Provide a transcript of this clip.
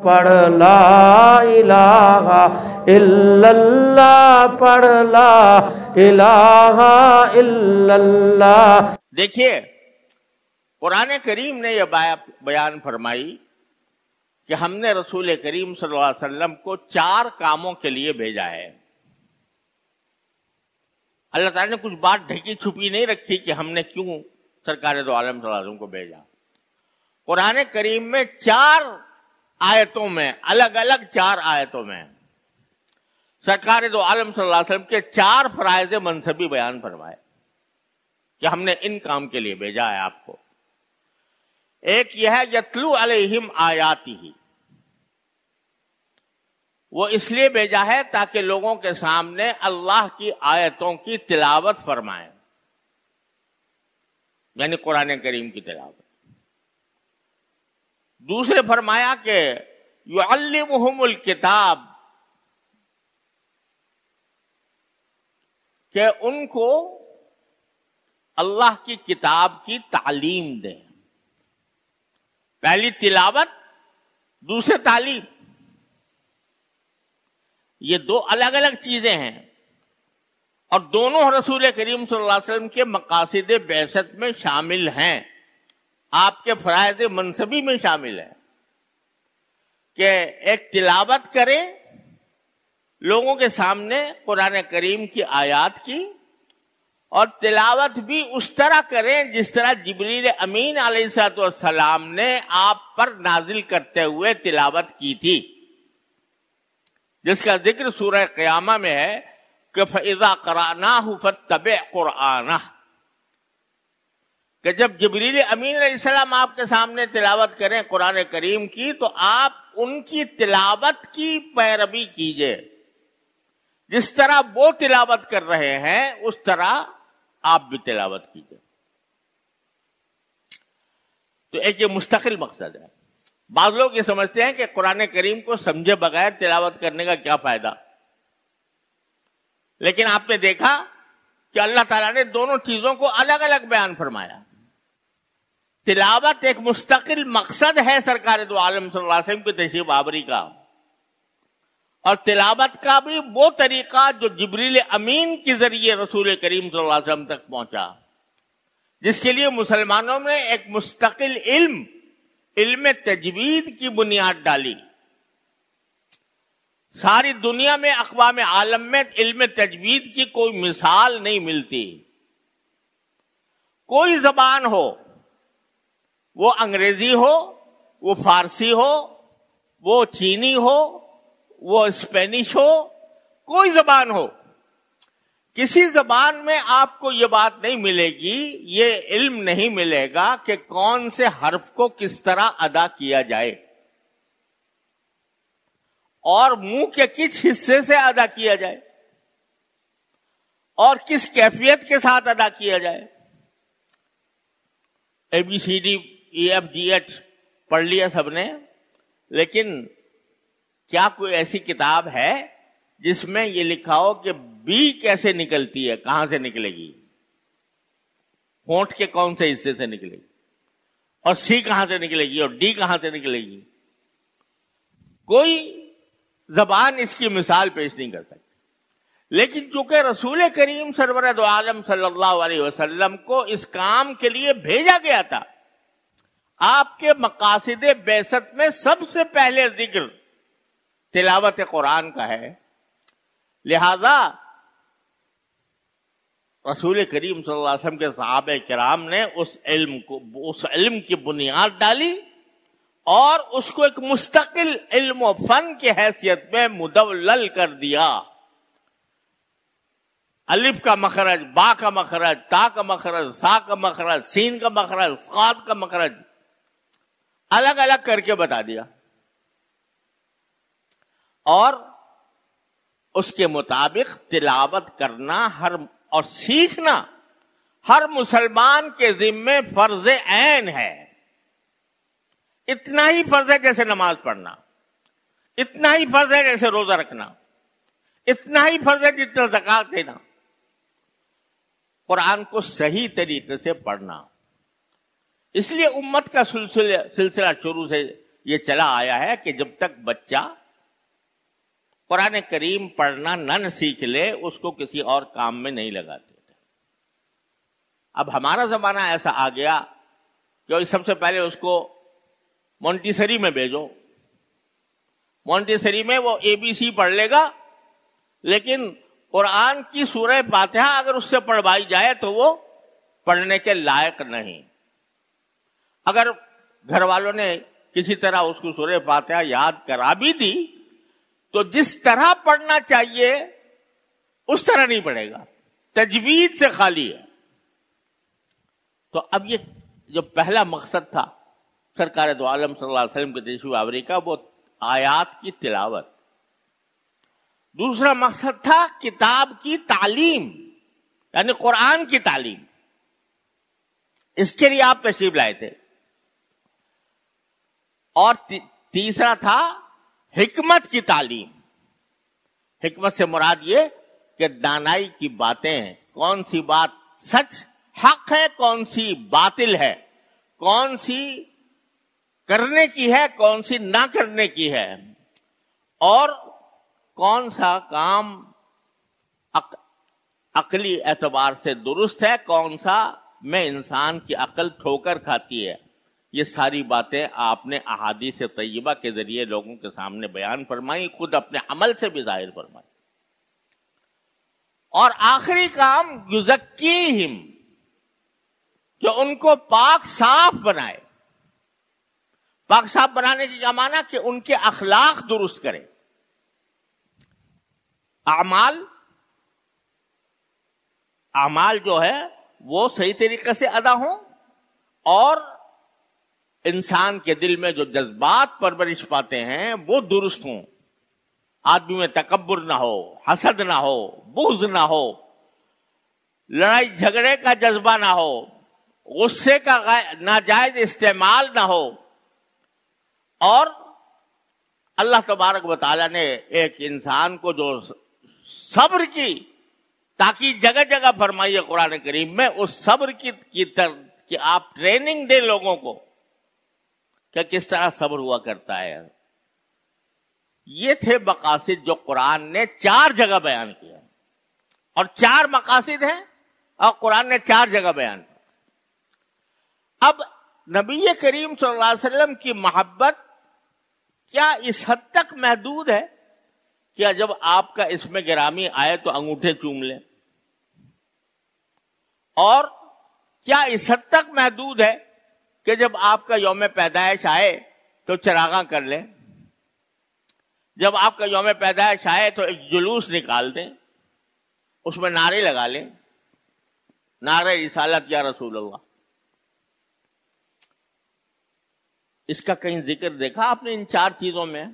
پڑھ لا الہ الا اللہ، پڑھ لا الہ الا اللہ۔ دیکھیے قرآن کریم نے یہ بیان فرمائی کہ ہم نے رسول کریم صلی اللہ علیہ وسلم کو 4 کاموں کے لیے بھیجا ہے۔ اللہ تعالیٰ نے کچھ بات ڈھکی چھپی نہیں رکھی کہ ہم نے کیوں سرکار دو عالم صلی اللہ علیہ وسلم کو بھیجا۔ قرآن کریم میں 4 آیتوں میں، الگ الگ 4 آیتوں میں سرکار دو عالم صلی اللہ علیہ وسلم کے 4 فرائض منصبی بیان فرمائے کہ ہم نے ان کام کے لیے بھیجا ہے آپ کو۔ ایک یہ ہے یتلو علیہم آیاتہ، وہ اس لیے بھیجا ہے تاکہ لوگوں کے سامنے اللہ کی آیتوں کی تلاوت فرمائیں، یعنی قرآن کریم کی تلاوت۔ دوسرے فرمایا کہ یعلمہم الکتاب، کہ ان کو اللہ کی کتاب کی تعلیم دیں۔ پہلی تلاوت، دوسرے تعلیم، یہ 2 الگ الگ چیزیں ہیں، اور دونوں رسول کریم صلی اللہ علیہ وسلم کے مقاصد بعثت میں شامل ہیں، آپ کے فرائض منصبی میں شامل ہے کہ ایک تلاوت کریں لوگوں کے سامنے قرآن کریم کی آیات کی، اور تلاوت بھی اس طرح کریں جس طرح جبریل امین علیہ السلام نے آپ پر نازل کرتے ہوئے تلاوت کی تھی، جس کا ذکر سورہ قیامہ میں ہے کہ فَإِذَا قَرَأْنَاهُ فَاتَّبِعْ قُرْآنَهُ، کہ جب جبریل امین علیہ السلام آپ کے سامنے تلاوت کریں قرآن کریم کی تو آپ ان کی تلاوت کی پیروی کیجئے، جس طرح وہ تلاوت کر رہے ہیں اس طرح آپ بھی تلاوت کیجئے۔ تو ایک یہ مستقل مقصد ہے۔ بعض لوگ یہ سمجھتے ہیں کہ قرآن کریم کو سمجھے بغیر تلاوت کرنے کا کیا فائدہ، لیکن آپ نے دیکھا کہ اللہ تعالیٰ نے دونوں چیزوں کو الگ الگ بیان فرمایا۔ تلاوت ایک مستقل مقصد ہے سرکار دو عالم صلی اللہ علیہ وسلم کی تشریف آوری کا، اور تلاوت کا بھی وہ طریقہ جو جبریل امین کے ذریعے رسول کریم صلی اللہ علیہ وسلم تک پہنچا، جس کے لیے مسلمانوں نے ایک مستقل علم تجوید کی بنیاد ڈالی۔ ساری دنیا میں اقوام عالم میں علم تجوید کی کوئی مثال نہیں ملتی۔ کوئی زبان ہو، وہ انگریزی ہو، وہ فارسی ہو، وہ چینی ہو، وہ اسپینش ہو، کوئی زبان ہو، کسی زبان میں آپ کو یہ بات نہیں ملے گی، یہ علم نہیں ملے گا کہ کون سے حرف کو کس طرح ادا کیا جائے اور منہ کے کس حصے سے ادا کیا جائے اور کس کیفیت کے ساتھ ادا کیا جائے۔ ABCD EFGH پڑھ لیا سب نے، لیکن کیا کوئی ایسی کتاب ہے جس میں یہ لکھا ہو کہ بی کیسے نکلتی ہے، کہاں سے نکلے گی، ہونٹ کے کون سے حصے سے نکلے گی، اور سی کہاں سے نکلے گی، اور ڈی کہاں سے نکلے گی؟ کوئی زبان اس کی مثال پیش نہیں کر سکتی۔ لیکن چونکہ رسول کریم سرور دو عالم صلی اللہ علیہ وسلم کو اس کام کے لیے بھیجا گیا تھا، آپ کے مقاصد بعثت میں سب سے پہلے ذکر تلاوت قرآن کا ہے، لہذا رسول کریم صلی اللہ علیہ وسلم کے صحابہ کرام نے اس علم کی بنیاد ڈالی اور اس کو ایک مستقل علم و فن کی حیثیت میں مدلل کر دیا۔ الف کا مخرج، با کا مخرج، تا کا مخرج، سا کا مخرج، سین کا مخرج، صاد کا مخرج الگ الگ کر کے بتا دیا، اور اس کے مطابق تلاوت کرنا اور سیکھنا ہر مسلمان کے ذمے فرض عین ہے۔ اتنا ہی فرض ہے جیسے نماز پڑھنا، اتنا ہی فرض ہے جیسے روزہ رکھنا، اتنا ہی فرض ہے جتنا زکوٰۃ دینا۔ قرآن کو صحیح طریقے سے پڑھنا، اس لیے امت کا سلسلہ شروع سے یہ چلا آیا ہے کہ جب تک بچہ قرآن کریم پڑھنا نہ سیکھ لے اس کو کسی اور کام میں نہیں لگاتے تھے. اب ہمارا زمانہ ایسا آ گیا کہ سب سے پہلے اس کو مونٹیسری میں بھیجو. مونٹیسری میں وہ ABC پڑھ لے گا، لیکن قرآن کی سورہ فاتحہ اگر اس سے پڑھوائی جائے تو وہ پڑھنے کے لائق نہیں. اگر گھر والوں نے کسی طرح اس کو سورہ فاتحہ یاد کرا بھی دی تو جس طرح پڑھنا چاہیے اس طرح نہیں پڑھے گا، تجوید سے خالی ہے. تو اب یہ جو پہلا مقصد تھا سرکار دو عالم صلی اللہ علیہ وسلم کے تشریف آوری کا، وہ آیات کی تلاوت. دوسرا مقصد تھا کتاب کی تعلیم، یعنی قرآن کی تعلیم. اس کے لیے آپ تشریف لائے تھے. اور تیسرا تھا حکمت کی تعلیم. حکمت سے مراد یہ کہ دانائی کی باتیں ہیں، کون سی بات سچ حق ہے، کون سی باطل ہے، کون سی کرنے کی ہے، کون سی نہ کرنے کی ہے، اور کون سا کام عقلی اعتبار سے درست ہے، کون سا میں انسان کی عقل ٹھوکر کھاتی ہے. یہ ساری باتیں آپ نے احادیث طیبہ کے ذریعے لوگوں کے سامنے بیان فرمائی، خود اپنے عمل سے بھی ظاہر فرمائی. اور آخری کام یزکیہم، کہ ان کو پاک صاف بنائے. پاک صاف بنانے کی کیا معنی کہ ان کے اخلاق درست کرے، اعمال جو ہے وہ صحیح طریقے سے ادا ہوں، اور انسان کے دل میں جو جذبات پرورش پاتے ہیں وہ درست ہوں. آدمی میں تکبر نہ ہو، حسد نہ ہو، بغض نہ ہو، لڑائی جھگڑے کا جذبہ نہ ہو، غصے کا ناجائز استعمال نہ ہو. اور اللہ تبارک و تعالیٰ نے ایک انسان کو جو صبر کی تاکہ جگہ جگہ فرمائی ہے قرآن کریم میں، اس صبر کی آپ ٹریننگ دیں لوگوں کو کہ کس طرح صبر ہوا کرتا ہے. یہ تھے مقاصد جو قرآن نے 4 جگہ بیان کیا، اور 4 مقاصد ہیں اور قرآن نے 4 جگہ بیان کیا. اب نبی کریم صلی اللہ علیہ وسلم کی محبت کیا اس حد تک محدود ہے کہ جب آپ کا اسم گرامی آئے تو انگوٹھے چوم لیں؟ اور کیا اس حد تک محدود ہے کہ جب آپ کا یوم پیدائش آئے تو چراغاں کر لیں؟ جب آپ کا یوم پیدائش آئے تو ایک جلوس نکال دیں، اس میں نعرے لگا لیں، نعرہ رسالت یا رسول اللہ. اس کا کہیں ذکر دیکھا آپ نے ان 4 چیزوں میں؟